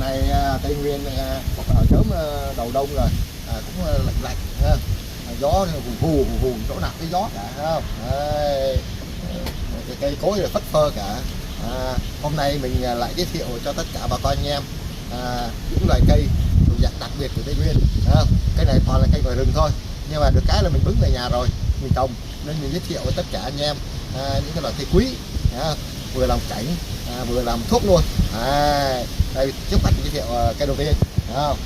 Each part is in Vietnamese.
này Tây Nguyên ở sớm đầu đông rồi, cũng lạnh lạnh ha. Gió hù hù chỗ nào cái gió cả, thấy không? Đấy, cái cây cối là phất phơ cả. Hôm nay mình lại giới thiệu cho tất cả bà con anh em những loài cây thuộc dạng đặc biệt của Tây Nguyên. Cái này toàn là cây ngoài rừng thôi, nhưng mà được cái là mình bứng về nhà rồi mình trồng, nên mình giới thiệu với tất cả anh em những cái loài cây quý, vừa làm cảnh vừa làm thuốc luôn. Đây trước mắt giới thiệu cây đầu tiên, thấy không?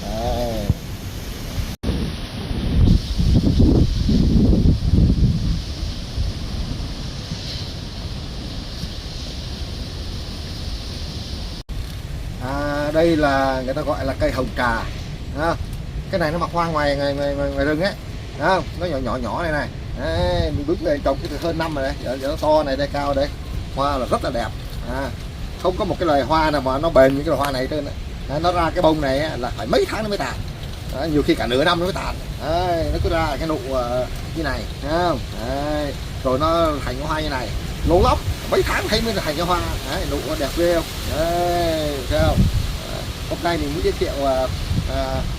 Đây là người ta gọi là cây hồng trà. Cái này nó mọc hoa ngoài rừng ấy, không? Nó nhỏ nhỏ này này. Đấy, mình bước lên trồng cái hơn năm rồi đấy, giờ nó to này, đây cao đây, hoa là rất là đẹp. Không có một cái loài hoa nào mà nó bền như cái loài hoa này trên. Nó ra cái bông này là phải mấy tháng nó mới tàn, nhiều khi cả nửa năm nó mới tàn. Nó cứ ra cái nụ như này, thấy không? Rồi nó thành cái hoa như này lâu lắm, mấy tháng thấy mới thành cái hoa. Nụ nó đẹp ghê không? Thấy không? Hôm nay mình muốn giới thiệu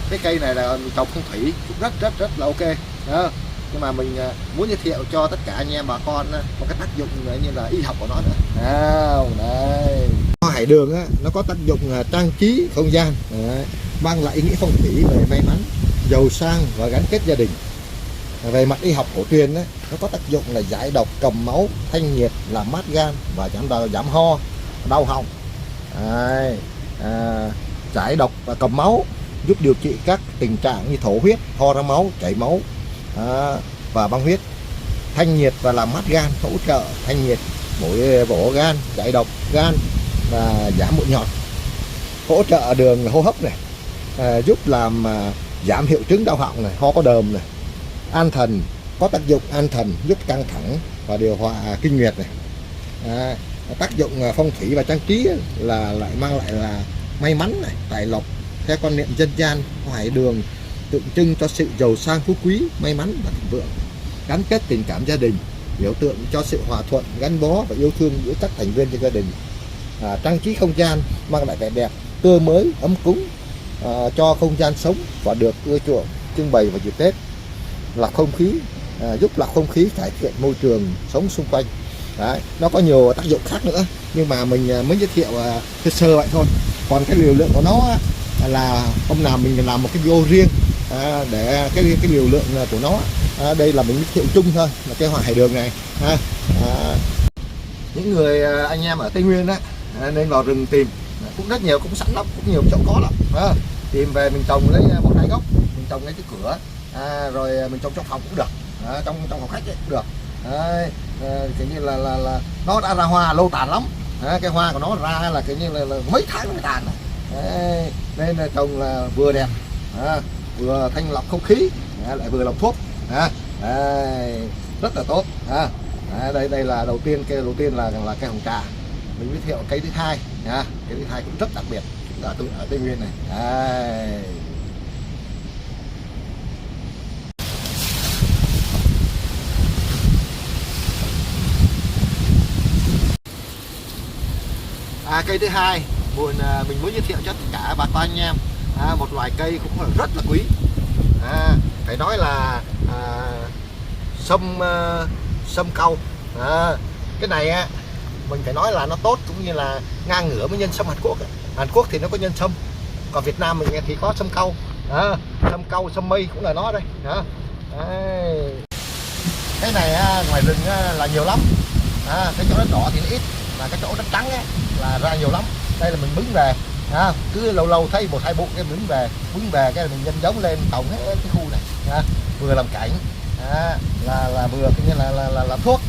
cái cây này là mình trồng phong thủy cũng rất là ok đó. Nhưng mà mình muốn giới thiệu cho tất cả anh em bà con một cái tác dụng như là y học của nó nữa. Đây, hoa hải đường nó có tác dụng trang trí không gian, mang lại ý nghĩa phong thủy về may mắn, giàu sang và gắn kết gia đình. Về mặt y học cổ truyền nó có tác dụng là giải độc, cầm máu, thanh nhiệt, làm mát gan và giảm ho, đau họng. Giải độc và cầm máu, giúp điều trị các tình trạng như thổ huyết, ho ra máu, chảy máu và băng huyết. Thanh nhiệt và làm mát gan, hỗ trợ thanh nhiệt, bổ gan, giải độc gan và giảm mụn nhọt. Hỗ trợ đường hô hấp này, giúp làm giảm hiệu chứng đau họng này, ho có đờm này. An thần, có tác dụng an thần, giúp căng thẳng và điều hòa kinh nguyệt này. Tác dụng phong thủy và trang trí là lại mang lại là may mắn này, tài lộc. Theo quan niệm dân gian, hoa hải đường tượng trưng cho sự giàu sang phú quý, may mắn và thịnh vượng, gắn kết tình cảm gia đình, biểu tượng cho sự hòa thuận, gắn bó và yêu thương giữa các thành viên trong gia đình. Trang trí không gian, mang lại vẻ đẹp tươi mới, ấm cúng cho không gian sống và được ưa chuộng trưng bày vào dịp Tết. Lọc không khí, giúp lọc không khí, cải thiện môi trường sống xung quanh. Đấy, nó có nhiều tác dụng khác nữa, nhưng mà mình mới giới thiệu sơ sơ vậy thôi. Còn cái liều lượng của nó là hôm nào mình làm một cái video riêng để cái liều lượng của nó. Đây là mình giới thiệu chung thôi, là cái hoa hải đường này. Những người anh em ở Tây Nguyên nên vào rừng tìm, cũng rất nhiều, cũng sẵn lắm, cũng nhiều chỗ có lắm. Tìm về mình trồng lấy một hai gốc, mình trồng ngay cái cửa, rồi mình trồng trong phòng cũng được, trong phòng khách ấy cũng được. Kiểu như là nó đã ra hoa lâu tàn lắm. Cái hoa của nó ra là kiểu như là mấy tháng mới tàn. Nên là trồng là vừa đẹp, vừa thanh lọc không khí, lại vừa làm thuốc. Rất là tốt. Đây là đầu tiên, cây đầu tiên là cây hồng trà. Mình giới thiệu cây thứ hai, cây thứ hai cũng rất đặc biệt ở Tây Nguyên này. Cây thứ hai mình muốn giới thiệu cho tất cả bà con anh em một loài cây cũng rất là quý. Phải nói là sâm cau. Cái này mình phải nói là nó tốt, cũng như là ngang ngửa với nhân sâm Hàn Quốc. Hàn Quốc thì nó có nhân sâm, còn Việt Nam mình thì có sâm cau. Sâm cau, sâm mây cũng là nó đây. Cái này ngoài rừng là nhiều lắm. Cái chỗ đất đỏ thì nó ít, mà cái chỗ đất trắng là ra nhiều lắm. Đây là mình bứng về, cứ lâu thấy một hai bụi cái bứng về cái mình nhân giống lên trồng hết cái khu này, vừa làm cảnh, là vừa như là làm thuốc.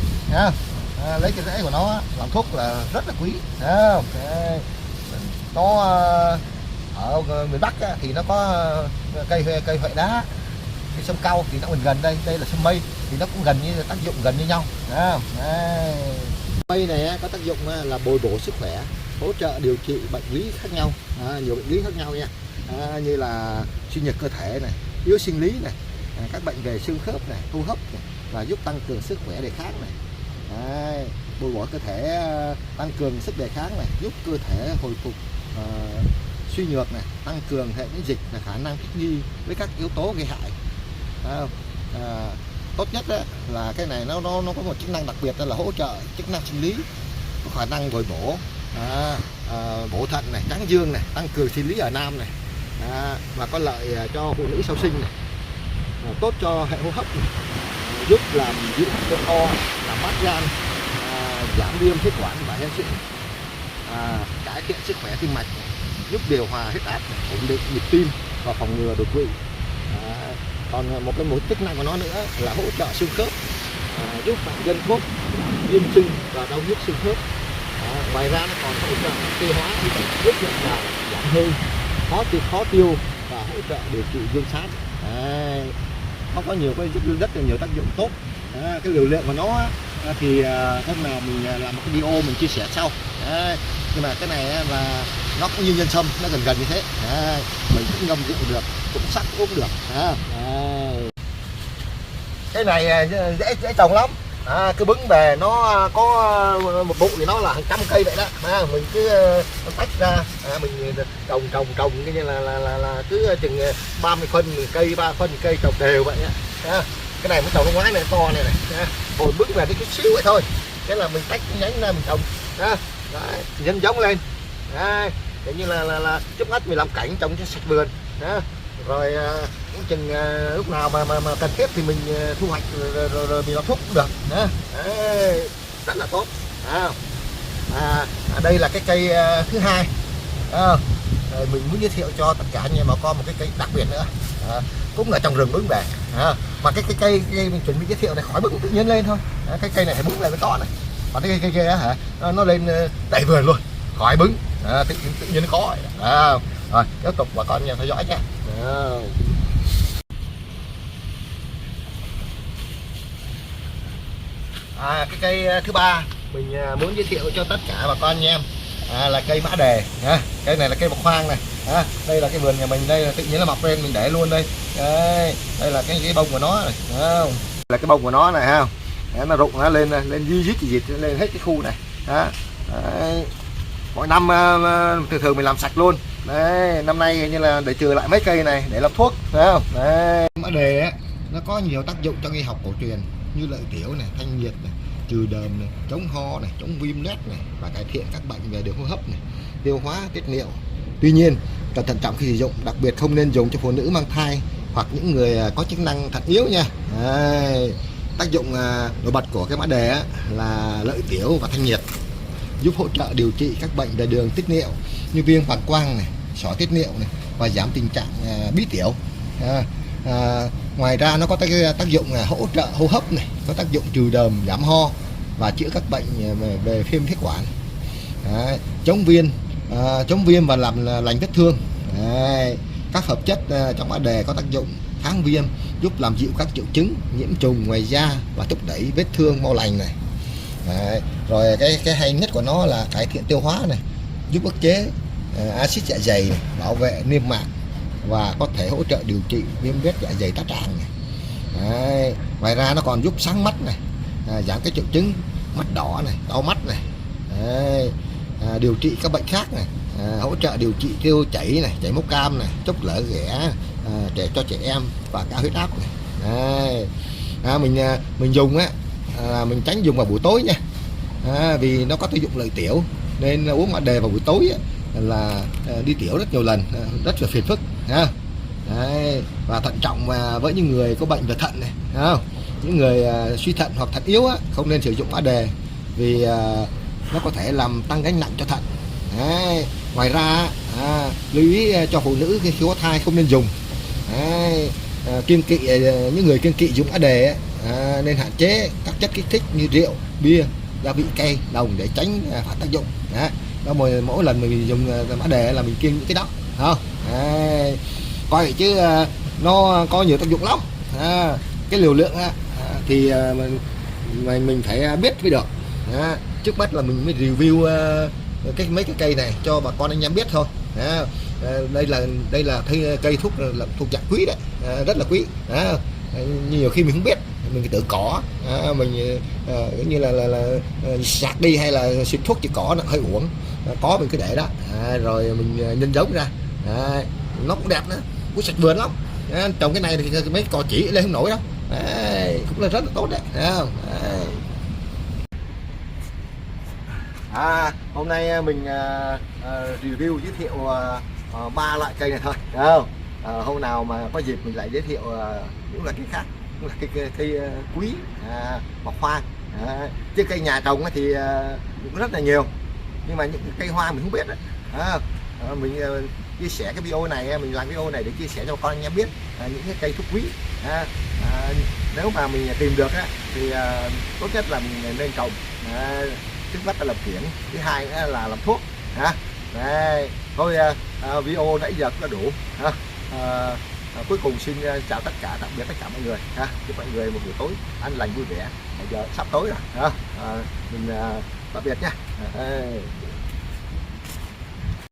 Lấy cái rễ của nó làm thuốc là rất là quý. Nó ở miền Bắc thì nó có cây huệ đá, cái sâm cau thì nó gần đây là sâm mây thì nó cũng gần như tác dụng gần như nhau. Mây này có tác dụng là bồi bổ sức khỏe, hỗ trợ điều trị bệnh lý khác nhau, nhiều bệnh lý khác nhau nha, như là suy nhược cơ thể này, yếu sinh lý này, các bệnh về xương khớp này, hô hấp này, và giúp tăng cường sức khỏe đề kháng này. Bồi bổ cơ thể, tăng cường sức đề kháng này, giúp cơ thể hồi phục suy nhược này, tăng cường hệ miễn dịch, là khả năng thích nghi với các yếu tố gây hại. Tốt nhất là cái này nó có một chức năng đặc biệt là hỗ trợ chức năng sinh lý, có khả năng bồi bổ, bổ thận này, tráng dương này, tăng cường sinh lý ở nam này, và có lợi cho phụ nữ sau sinh này, tốt cho hệ hô hấp này, giúp làm dịu cơn ho, làm mát gan, giảm viêm phế quản và hen suyễn, cải thiện sức khỏe tim mạch, giúp điều hòa huyết áp, ổn định nhịp tim và phòng ngừa đột quỵ. Còn một chức năng của nó nữa là hỗ trợ xương khớp, giúp bệnh nhân thuốc viêm sưng và đau nhức xương khớp. Ngoài ra nó còn hỗ trợ tiêu hóa, giúp nhận là giảm hơi, khó tiêu và hỗ trợ điều trị dương sát. Nó có rất là nhiều tác dụng tốt. Cái liều lượng của nó thì hôm nào mình làm một cái video mình chia sẻ sau. Nhưng mà cái này là nó cũng như nhân sâm, nó gần như thế. Mình cũng ngâm rượu được, cũng sắc uống được. Cái này dễ trồng lắm. Cứ bứng về nó có một bụi thì nó là hàng trăm cây vậy đó. Mình cứ tách ra, mình trồng cái như là cứ chừng 30 phân cây, 3 phân cây trồng đều vậy á. Cái này mới trồng nó ngoái này to này này. Hồi bứng về cái chút xíu vậy thôi. Thế là mình tách cái nhánh ra mình trồng. Đấy, nhân giống lên. Đấy, kiểu như là trước mắt mình làm cảnh trồng cho sạch vườn. Rồi cũng chừng lúc nào mà cần thiết thì mình thu hoạch rồi mình làm thuốc cũng được. Đấy, rất là tốt. Đây là cái cây thứ hai. Mình muốn giới thiệu cho tất cả anh em bà con một cái cây đặc biệt nữa, cũng là trong rừng bứng về. Mà cái cây mình chuẩn bị giới thiệu này khỏi bứng tự nhiên lên thôi. Cái cây này phải bứng lên mới có này, còn cái cây kia hả nó lên đầy vườn luôn, khỏi bứng, tự nhiên nó có. Rồi tiếp tục bà con theo dõi nhé. Cái cây thứ ba mình muốn giới thiệu cho tất cả bà con anh em là cây mã đề. Cây này là cây bọc hoang này. Đây là cái vườn nhà mình, đây là tự nhiên nó mọc lên mình để luôn đây. Đây là cái bông của nó này, là cái bông của nó này ha. Nó rụng nó lên dít lên hết cái khu này. Mỗi năm thường mình làm sạch luôn. Đấy, năm nay như là để trừ lại mấy cây này để làm thuốc, thấy không? Đấy. Mã đề ấy, nó có nhiều tác dụng trong y học cổ truyền như lợi tiểu này, thanh nhiệt này, trừ đờm này, chống ho này, chống viêm loét này và cải thiện các bệnh về đường hô hấp này, tiêu hóa, tiết niệu. Tuy nhiên cần thận trọng khi sử dụng, đặc biệt không nên dùng cho phụ nữ mang thai hoặc những người có chức năng thận yếu nha. Đấy. Tác dụng nổi bật của cái mã đề ấy, là lợi tiểu và thanh nhiệt, giúp hỗ trợ điều trị các bệnh về đường tiết niệu như viêm bàng quang này, sỏi tiết niệu này và giảm tình trạng bí tiểu. Ngoài ra nó có tác dụng hỗ trợ hô hấp này, có tác dụng trừ đờm, giảm ho và chữa các bệnh về viêm phế quản. Chống viêm và làm lành vết thương. Các hợp chất trong mã đề có tác dụng kháng viêm, giúp làm dịu các triệu chứng nhiễm trùng ngoài da và thúc đẩy vết thương mau lành này. Rồi cái hay nhất của nó là cải thiện tiêu hóa này, giúp ức chế axit dạ dày này, bảo vệ niêm mạc và có thể hỗ trợ điều trị viêm loét dạ dày tá tràng này. Ngoài ra nó còn giúp sáng mắt này, giảm cái triệu chứng mắt đỏ này, đau mắt này. Điều trị các bệnh khác này, hỗ trợ điều trị tiêu chảy này, chảy mốc cam này, chốc lở ghẻ cho trẻ em và cao huyết áp này. Mình dùng mình tránh dùng vào buổi tối nha, vì nó có tác dụng lợi tiểu nên uống mã đề vào buổi tối là đi tiểu rất nhiều lần, rất là phiền phức. Và thận trọng với những người có bệnh về thận này, những người suy thận hoặc thận yếu không nên sử dụng mã đề vì nó có thể làm tăng gánh nặng cho thận. Ngoài ra lưu ý cho phụ nữ khi có thai không nên dùng. Kiêng kỵ, những người kiêng kỵ dùng mã đề nên hạn chế các chất kích thích như rượu, bia, gia vị cay, đồng để tránh phản tác dụng. Đó, mỗi lần mình dùng mã đề là mình kiêng những cái đó, không? Coi vậy chứ nó có nhiều tác dụng lắm. Cái liều lượng thì mình phải biết mới được. Trước mắt là mình mới review mấy cái cây này cho bà con anh em biết thôi. Đây là cây thuốc thuộc dạng quý đấy, rất là quý. Nhiều khi mình không biết, mình tự cỏ, mình như là sạc đi hay là xịt thuốc trừ cỏ nó hơi uổng, có mình cứ để đó, rồi mình nhân giống ra, nó cũng đẹp nữa, cũng sạch vườn lắm. Trồng cái này thì mấy cỏ chỉ lên không nổi đâu, cũng là rất là tốt đấy, thấy không? Hôm nay mình review giới thiệu 3 loại cây này thôi, thấy không? Hôm nào mà có dịp mình lại giới thiệu những loại cây khác, những loại cây quý mọc hoa. Chứ cây nhà trồng thì cũng rất là nhiều, nhưng mà những cây hoa mình không biết đấy. Mình chia sẻ cái video này, mình làm video này để chia sẻ cho con anh em biết những cái cây thuốc quý. Nếu mà mình tìm được thì tốt nhất là mình nên trồng. Trước mắt là làm kiển, thứ hai là làm thuốc. Đây, thôi video nãy giờ cũng đã đủ. Cuối cùng xin chào tất cả, tạm biệt tất cả mọi người. Chúc mọi người một buổi tối an lành vui vẻ. Bây giờ sắp tối rồi, mình tạm biệt nha.